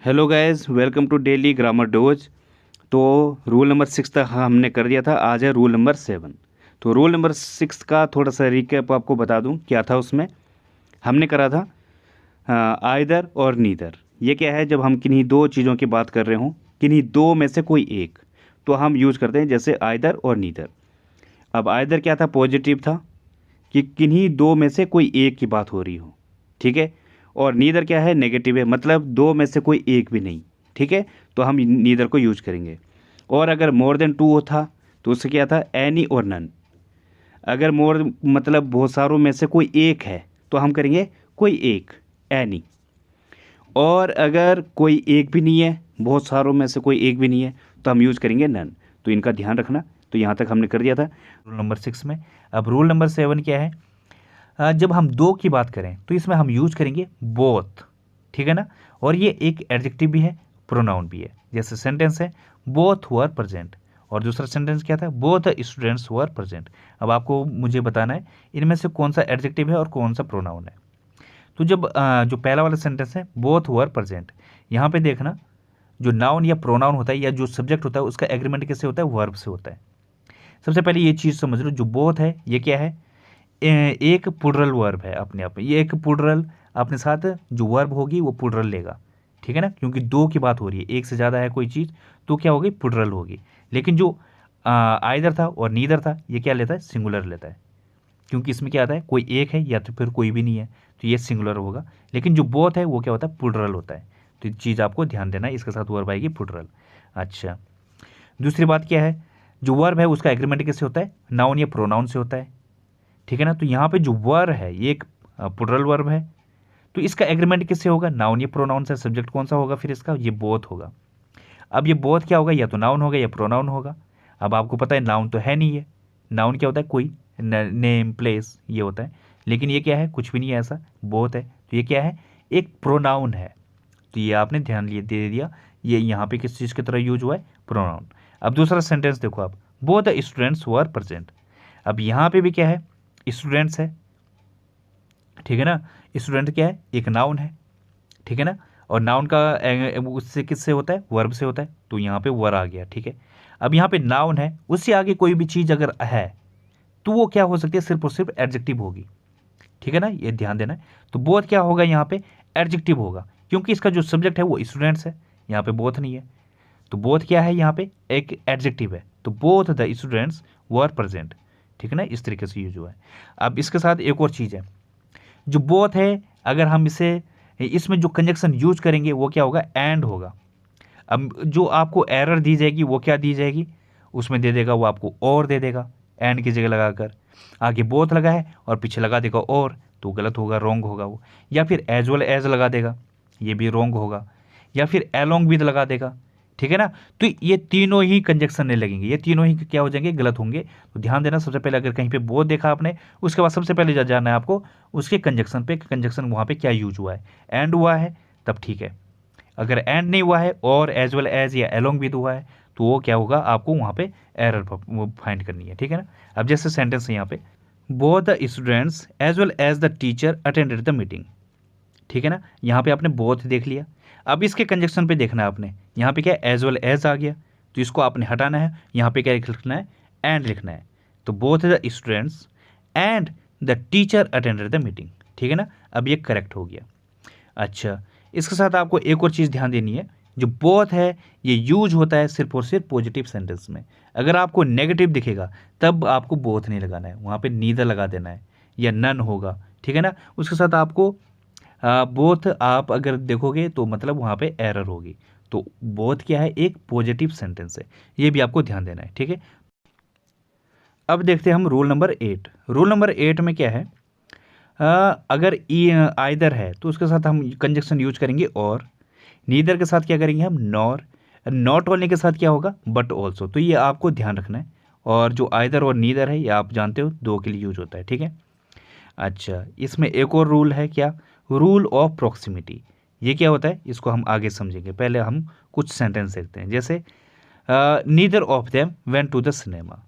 Hello guys, welcome to daily grammar dose. तो rule number 6 तक हमने कर दिया था। आज है रूल नंबर 7। तो रूल नंबर 6 का थोड़ा सा रिकैप आपको बता दूं क्या था उसमें। हमने करा था आइदर और नीदर। ये क्या है, जब हम किन्हीं दो चीज़ों की बात कर रहे हों, किन्हीं दो में से कोई एक, तो हम यूज़ करते हैं जैसे आइदर और नीदर। अब आइदर क्या था, पॉजिटिव था कि किन्हीं दो में से कोई एक की बात हो रही हो, ठीक है। और नीदर क्या है, नेगेटिव है, मतलब दो में से कोई एक भी नहीं, ठीक है। तो हम नीदर को यूज करेंगे। और अगर मोर देन टू था तो उससे क्या था, एनी और नन। अगर मोर मतलब बहुत सारों में से कोई एक है तो हम करेंगे कोई एक, एनी। और अगर कोई एक भी नहीं है, बहुत सारों में से कोई एक भी नहीं है, तो हम यूज़ करेंगे नन। तो इनका ध्यान रखना। तो यहाँ तक हमने कर दिया था रूल नंबर 6 में। अब रूल नंबर 7 क्या है, जब हम दो की बात करें तो इसमें हम यूज करेंगे बोथ, ठीक है ना। और ये एक एडजेक्टिव भी है, प्रोनाउन भी है। जैसे सेंटेंस है बोथ वर प्रेजेंट, और दूसरा सेंटेंस क्या था, बोथ स्टूडेंट्स वर प्रेजेंट। अब आपको मुझे बताना है इनमें से कौन सा एडजेक्टिव है और कौन सा प्रोनाउन है। तो जब जो पहला वाला सेंटेंस है बोथ वर प्रेजेंट, यहाँ पे देखना जो नाउन या प्रोनाउन होता है या जो सब्जेक्ट होता है उसका एग्रीमेंट किससे होता है, वर्ब से होता है। सबसे पहले ये चीज़ समझ लो, जो बोथ है ये क्या है, एक प्लूरल वर्ब है अपने आप में। ये एक प्लूरल अपने साथ जो वर्ब होगी वो प्लूरल लेगा, ठीक है ना, क्योंकि दो की बात हो रही है, एक से ज़्यादा है कोई चीज़ तो क्या होगी, प्लूरल होगी। लेकिन जो आइदर था और नीदर था ये क्या लेता है, सिंगुलर लेता है, क्योंकि इसमें क्या आता है, कोई एक है या तो फिर कोई भी नहीं है, तो ये सिंगुलर होगा। लेकिन जो बोथ है वो क्या होता है, प्लूरल होता है। तो ये चीज़ आपको ध्यान देना है, इसके साथ वर्ब आएगी प्लूरल। अच्छा, दूसरी बात क्या है, जो वर्ब है उसका एग्रीमेंट किससे होता है, नाउन या प्रोनाउन से होता है, ठीक है ना। तो यहाँ पे जो वर्ब है ये एक प्लूरल वर्ब है, तो इसका एग्रीमेंट किससे होगा, नाउन या प्रोनाउन से। सब्जेक्ट कौन सा होगा फिर इसका, ये बोथ होगा। अब ये बोथ क्या होगा, या तो नाउन होगा या प्रोनाउन होगा। अब आपको पता है नाउन तो है नहीं है, नाउन क्या होता है, कोई नेम प्लेस ये होता है। लेकिन ये क्या है, कुछ भी नहीं है ऐसा, बोथ है। तो ये क्या है, एक प्रोनाउन है। तो ये आपने ध्यान लिए दे दिया, ये यहाँ पे किस चीज़ की तरह यूज हुआ है, प्रोनाउन। अब दूसरा सेंटेंस देखो आप, both the students were present. अब यहाँ पे भी क्या है, स्टूडेंट्स है, ठीक है ना। स्टूडेंट क्या है, एक नाउन है, ठीक है ना। और नाउन का उससे किससे होता है, वर्ब से होता है, तो यहाँ पे वर आ गया, ठीक है। अब यहाँ पे नाउन है, उससे आगे कोई भी चीज़ अगर है तो वो क्या हो सकती है, सिर्फ और सिर्फ एडजेक्टिव होगी, ठीक है ना, ये ध्यान देना है। तो बोथ क्या होगा, यहाँ पे एडजेक्टिव होगा, क्योंकि इसका जो सब्जेक्ट है वो स्टूडेंट्स है, यहाँ पे बोथ नहीं है। तो बोथ क्या है, यहाँ पे एक एडजेक्टिव है। तो both the students were present, ठीक है ना, इस तरीके से यूज हुआ है। अब इसके साथ एक और चीज़ है, जो बोथ है, अगर हम इसे इसमें जो कंजक्शन यूज करेंगे वो क्या होगा, एंड होगा। अब जो आपको एरर दी जाएगी वो क्या दी जाएगी, उसमें दे देगा वो आपको और दे देगा, एंड की जगह लगाकर। आगे बोथ लगा है और पीछे लगा देगा और, तो गलत होगा, रॉन्ग होगा वो। या फिर एज वेल एज लगा देगा, ये भी रॉन्ग होगा। या फिर एलोंग विद लगा देगा, ठीक है ना। तो ये तीनों ही कंजक्शन नहीं लगेंगे, ये तीनों ही क्या हो जाएंगे, गलत होंगे। तो ध्यान देना, सबसे पहले अगर कहीं पे बोथ देखा आपने, उसके बाद सबसे पहले जाना है आपको उसके कंजक्शन पे, कंजक्शन वहाँ पे क्या यूज हुआ है, एंड हुआ है तब ठीक है। अगर एंड नहीं हुआ है और एज वेल एज या एलोंग विद हुआ है तो वो क्या होगा, आपको वहाँ पे एरर वो फाइंड करनी है, ठीक है ना। अब जैसे सेंटेंस है यहाँ पे, both the students as well as the teacher attended the meeting, ठीक है ना। यहाँ पे आपने बोथ देख लिया। अब इसके कंजक्शन पे देखना है आपने, यहाँ पे क्या एज वेल एज आ गया, तो इसको आपने हटाना है, यहाँ पे क्या लिखना है, एंड लिखना है। तो both the students and the teacher attended the meeting, ठीक है ना। अब ये करेक्ट हो गया। अच्छा, इसके साथ आपको एक और चीज़ ध्यान देनी है, जो बोथ है ये यूज होता है सिर्फ और सिर्फ पॉजिटिव सेंटेंस में। अगर आपको नेगेटिव दिखेगा तब आपको बोथ नहीं लगाना है, वहाँ पे नीदर लगा देना है या नन होगा, ठीक है ना। उसके साथ आपको बोथ आप अगर देखोगे तो मतलब वहाँ पे एरर होगी। तो बोथ क्या है, एक पॉजिटिव सेंटेंस है, ये भी आपको ध्यान देना है, ठीक है। अब देखते हैं हम रूल नंबर 8। रूल नंबर 8 में क्या है, अगर आइदर है तो उसके साथ हम कंजक्शन यूज करेंगे और, नीदर के साथ क्या करेंगे हम, नॉर, नॉट ओनली के साथ क्या होगा, बट ऑल्सो। तो ये आपको ध्यान रखना है। और जो आइदर और नीदर है ये आप जानते हो दो के लिए यूज होता है, ठीक है। अच्छा, इसमें एक और रूल है, क्या, रूल ऑफ प्रॉक्सिमिटी। ये क्या होता है इसको हम आगे समझेंगे, पहले हम कुछ सेंटेंस देखते हैं। जैसे neither of them went to the cinema,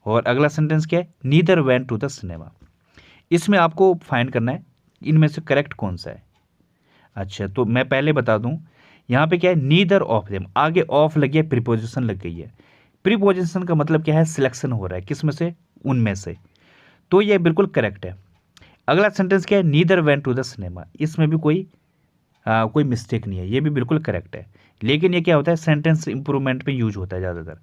और अगला सेंटेंस क्या है, neither went to the cinema. इसमें आपको फाइंड करना है इनमें से करेक्ट कौन सा है। अच्छा, तो मैं पहले बता दूं, यहाँ पे क्या है, नीदर ऑफ देम, आगे ऑफ लग गया, प्रीपोजिशन लग गई है। प्रीपोजिशन का मतलब क्या है, सिलेक्शन हो रहा है, किस में से, उनमें से, तो ये बिल्कुल करेक्ट है। अगला सेंटेंस क्या है, neither went to the cinema, इसमें भी कोई मिस्टेक नहीं है, ये भी बिल्कुल करेक्ट है। लेकिन ये क्या होता है, सेंटेंस इंप्रूवमेंट में यूज होता है ज़्यादातर।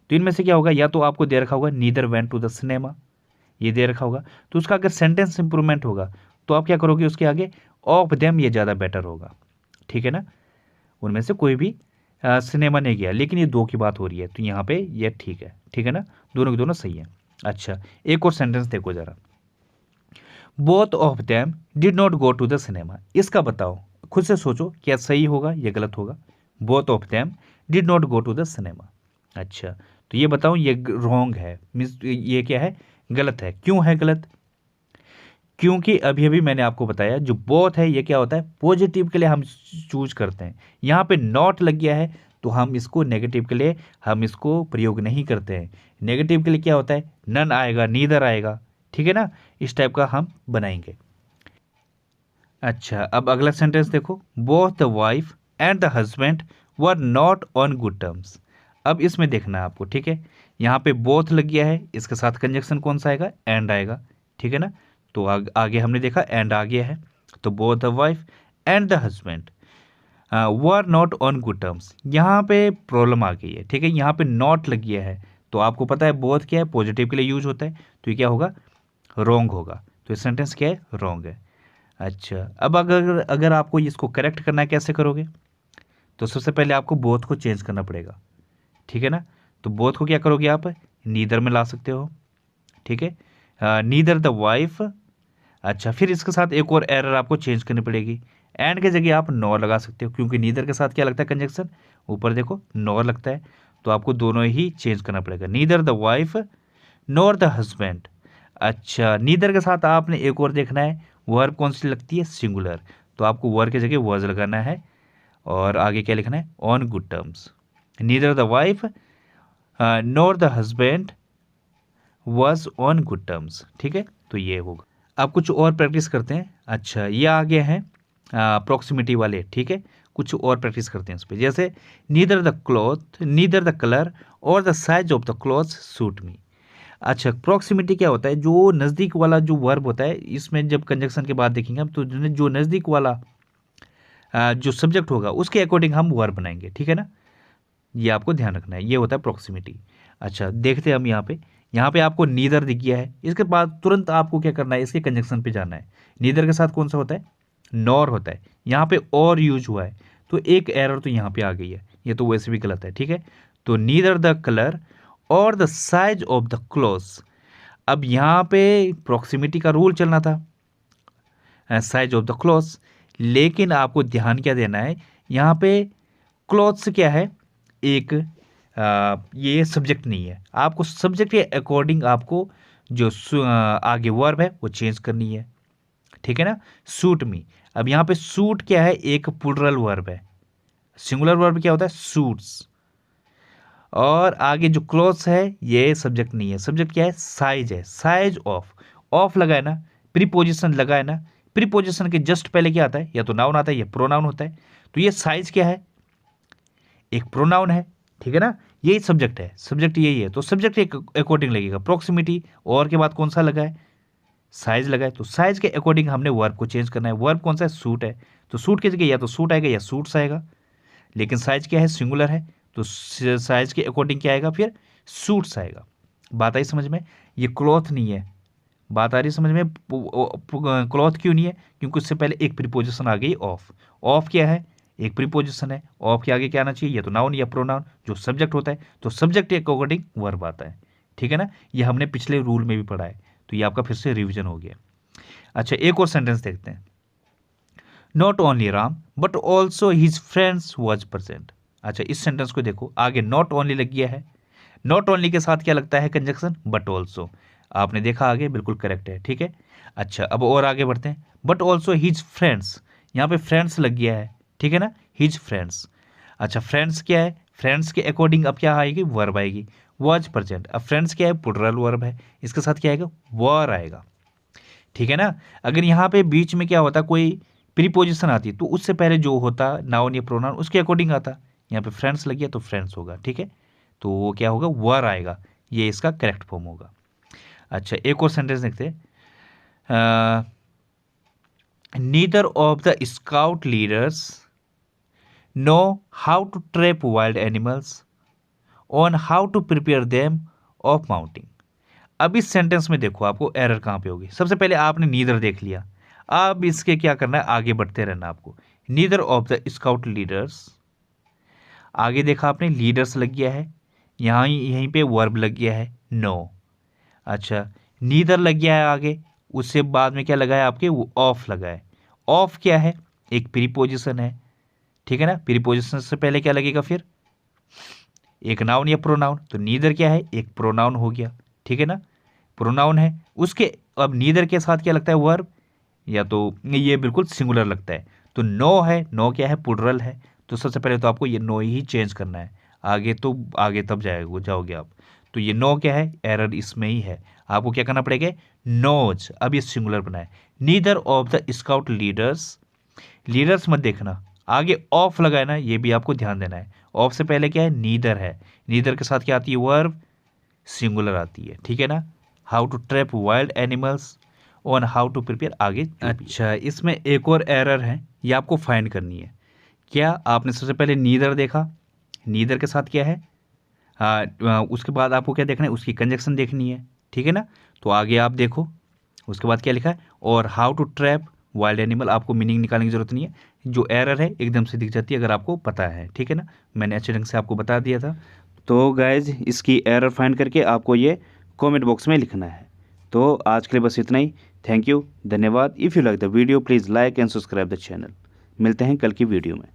तो इनमें से क्या होगा, या तो आपको दे रखा होगा neither went to the cinema, ये दे रखा होगा, तो उसका अगर सेंटेंस इंप्रूवमेंट होगा तो आप क्या करोगे, उसके आगे ऑफ देम, ये ज़्यादा बेटर होगा, ठीक है ना। उनमें से कोई भी सिनेमा नहीं गया, लेकिन ये दो की बात हो रही है, तो यहाँ पे ये ठीक है ना, दोनों के दोनों सही है। अच्छा, एक और सेंटेंस देखो जरा, both of them did not go to the cinema, इसका बताओ, खुद से सोचो क्या सही होगा या गलत होगा। Both of them did not go to the cinema, अच्छा, तो ये बताओ, ये रॉन्ग है, मीन्स ये क्या है, गलत है। क्यों है गलत, क्योंकि अभी अभी मैंने आपको बताया जो बोथ है ये क्या होता है, पॉजिटिव के लिए हम चूज करते हैं, यहाँ पे नॉट लग गया है तो हम इसको नेगेटिव के लिए हम इसको प्रयोग नहीं करते हैं। नेगेटिव के लिए क्या होता है, नन आएगा, नीदर आएगा, ठीक है ना, इस टाइप का हम बनाएंगे। अच्छा, अब अगला सेंटेंस देखो, both the wife and the husband were not on good terms. अब इसमें देखना है आपको, ठीक है, यहाँ पे बोथ लग गया है, इसके साथ कंजक्शन कौन सा आएगा, एंड आएगा, ठीक है ना। तो आगे हमने देखा एंड आ गया है, तो both the wife and the husband were not on good terms, यहाँ पे प्रॉब्लम आ गई है, ठीक है, यहाँ पे नॉट लग गया है, तो आपको पता है बोथ क्या है, पॉजिटिव के लिए यूज होता है, तो ये क्या होगा, रॉन्ग होगा, तो ये सेंटेंस क्या है, रॉन्ग है। अच्छा, अब अगर आपको इसको करेक्ट करना है, कैसे करोगे, तो सबसे पहले आपको बोथ को चेंज करना पड़ेगा, ठीक है ना। तो बोथ को क्या करोगे आप, नीदर में ला सकते हो, ठीक है, नीदर द वाइफ। अच्छा, फिर इसके साथ एक और एरर आपको चेंज करनी पड़ेगी, एंड के जगह आप नॉर लगा सकते हो, क्योंकि नीदर के साथ क्या लगता है कंजक्शन, ऊपर देखो नॉर लगता है, तो आपको दोनों ही चेंज करना पड़ेगा, neither the wife nor the husband. अच्छा, नीदर के साथ आपने एक और देखना है, वर्ब कौन सी लगती है, सिंगुलर, तो आपको वर्ब की जगह वर्ज लगाना है, और आगे क्या लिखना है, on good terms, neither the wife nor the husband was on good terms, ठीक है, तो ये होगा। अब कुछ और प्रैक्टिस करते हैं। अच्छा, ये आगे हैं प्रॉक्सिमिटी वाले, ठीक है, कुछ और प्रैक्टिस करते हैं इस पर, जैसे neither the cloth, neither the colour और the size of the cloth suit me. अच्छा, प्रॉक्सिमिटी क्या होता है, जो नज़दीक वाला जो वर्ब होता है, इसमें जब कंजक्शन के बाद देखेंगे हम, तो जो नज़दीक वाला जो सब्जेक्ट होगा उसके अकॉर्डिंग हम वर्ब बनाएंगे, ठीक है ना, ये आपको ध्यान रखना है, ये होता है प्रॉक्सिमिटी। अच्छा, देखते हैं हम यहाँ पे आपको नीदर दिख गया है, इसके बाद तुरंत आपको क्या करना है, इसके कंजक्शन पे जाना है। नीदर के साथ कौन सा होता है, नॉर होता है, यहाँ पे और यूज हुआ है, तो एक एरर तो यहाँ पे आ गई है, ये तो वैसे भी गलत है, ठीक है। तो नीदर द कलर और the size of the clothes, अब यहाँ पे प्रॉक्सिमिटी का रूल चलना था, साइज ऑफ द क्लॉथ्स, लेकिन आपको ध्यान क्या देना है, यहाँ पे क्लॉथ्स क्या है, एक ये सब्जेक्ट नहीं है, आपको सब्जेक्ट के अकॉर्डिंग आपको जो आगे वर्ब है वो चेंज करनी है, ठीक है ना। सूट मी, अब यहाँ पे सूट क्या है, एक प्लूरल वर्ब है, सिंगुलर वर्ब क्या होता है, सूट्स, और आगे जो क्लॉथ्स है ये सब्जेक्ट नहीं है, सब्जेक्ट क्या है, साइज है, साइज ऑफ, ऑफ लगा है ना, प्रीपोजिशन लगा है ना, प्रीपोजिशन के जस्ट पहले क्या आता है, या तो नाउन आता है या प्रोनाउन होता है, तो ये साइज क्या है, एक प्रोनाउन है, ठीक है ना, यही सब्जेक्ट है, सब्जेक्ट यही है, तो सब्जेक्ट के अकॉर्डिंग लगेगा। प्रॉक्सिमिटी और के बाद कौन सा लगा है, साइज लगा है, तो साइज के अकॉर्डिंग हमने वर्ब को चेंज करना है। वर्ब कौन सा है, सूट है, तो सूट की जगह या तो सूट आएगा या सूट्स आएगा, लेकिन साइज क्या है, सिंगुलर है, तो साइज के अकॉर्डिंग क्या आएगा, फिर सूट्स आएगा। बात आई समझ में, ये क्लॉथ नहीं है, बात आ रही समझ में, क्लॉथ क्यों नहीं है, क्योंकि उससे पहले एक प्रीपोजिशन आ गई ऑफ, ऑफ क्या है, एक प्रीपोजिशन है, ऑफ के आगे क्या आना चाहिए, या तो नाउन या प्रोनाउन, जो सब्जेक्ट होता है, तो सब्जेक्ट के अकॉर्डिंग वर्ब आता है, ठीक है ना, ये हमने पिछले रूल में भी पढ़ा है, तो ये आपका फिर से रिविजन हो गया। अच्छा, एक और सेंटेंस देखते हैं, not only Ram but also his friends was present. अच्छा, इस सेंटेंस को देखो, आगे नॉट ओनली लग गया है, नॉट ओनली के साथ क्या लगता है कंजक्शन, बट ऑल्सो, आपने देखा आगे बिल्कुल करेक्ट है, ठीक है। अच्छा, अब और आगे बढ़ते हैं, बट ऑल्सो हिज फ्रेंड्स, यहाँ पे फ्रेंड्स लग गया है, ठीक है ना, हिज फ्रेंड्स। अच्छा, फ्रेंड्स क्या है, फ्रेंड्स के अकॉर्डिंग अब क्या आएगी, वर्ब आएगी, वॉज प्रेजेंट। अब फ्रेंड्स क्या है, प्लूरल वर्ब है, इसके साथ क्या आएगा, वर आएगा, ठीक है ना। अगर यहाँ पे बीच में क्या होता, कोई प्रीपोजिशन आती है तो उससे पहले जो होता नाउन या प्रोनाउन उसके अकॉर्डिंग आता। यहाँ पे फ्रेंड्स लग गया तो फ्रेंड्स होगा, ठीक है, तो वो क्या होगा, वर आएगा, ये इसका करेक्ट फॉर्म होगा। अच्छा, एक और सेंटेंस देखते हैं। Neither of the scout leaders know how to trap wild animals on how to prepare them of mounting. अब इस सेंटेंस में देखो आपको एरर कहाँ पे होगी। सबसे पहले आपने नीदर देख लिया, अब इसके क्या करना है, आगे बढ़ते रहना आपको। Neither of the scout leaders, आगे देखा आपने लीडर्स लग गया है, यहाँ यहीं पे वर्ब लग गया है नो। अच्छा, नीदर लग गया है आगे, उससे बाद में क्या लगा है आपके, वो ऑफ लगा है। ऑफ क्या है, एक प्रीपोजिशन है, ठीक है ना। प्रीपोजिशन से पहले क्या लगेगा फिर, एक नाउन या प्रोनाउन, तो नीदर क्या है, एक प्रोनाउन हो गया, ठीक है ना, प्रोनाउन है। उसके अब नीदर के साथ क्या लगता है, वर्ब, या तो ये बिल्कुल सिंगुलर लगता है, तो नो है, नो क्या है, प्लुरल है, तो सबसे पहले तो आपको ये नो ही चेंज करना है, आगे तो आगे तब जाओगे आप। तो ये नो क्या है, एरर इसमें ही है, आपको क्या करना पड़ेगा, नोज, अब ये सिंगुलर बनाए। Neither of the scout leaders, leaders मत देखना, आगे ऑफ लगा है ना, ये भी आपको ध्यान देना है। ऑफ से पहले क्या है, नीदर है, नीदर के साथ क्या आती है, वर्ब, सिंगुलर आती है, ठीक है ना। How to trap wild animals on how to prepare, आगे। अच्छा, इसमें एक और एरर है, ये आपको फाइंड करनी है। क्या, आपने सबसे पहले नीदर देखा, नीदर के साथ क्या है, उसके बाद आपको क्या देखना है, उसकी कंजक्शन देखनी है, ठीक है ना। तो आगे आप देखो, उसके बाद क्या लिखा है, और how to trap wild animal, आपको मीनिंग निकालने की जरूरत नहीं है, जो एरर है एकदम से दिख जाती है अगर आपको पता है, ठीक है ना, मैंने अच्छे ढंग से आपको बता दिया था। तो गाइज इसकी एरर फाइंड करके आपको ये कमेंट बॉक्स में लिखना है। तो आज के लिए बस इतना ही। थैंक यू, धन्यवाद। If you like the video please like and subscribe the channel. मिलते हैं कल की वीडियो में।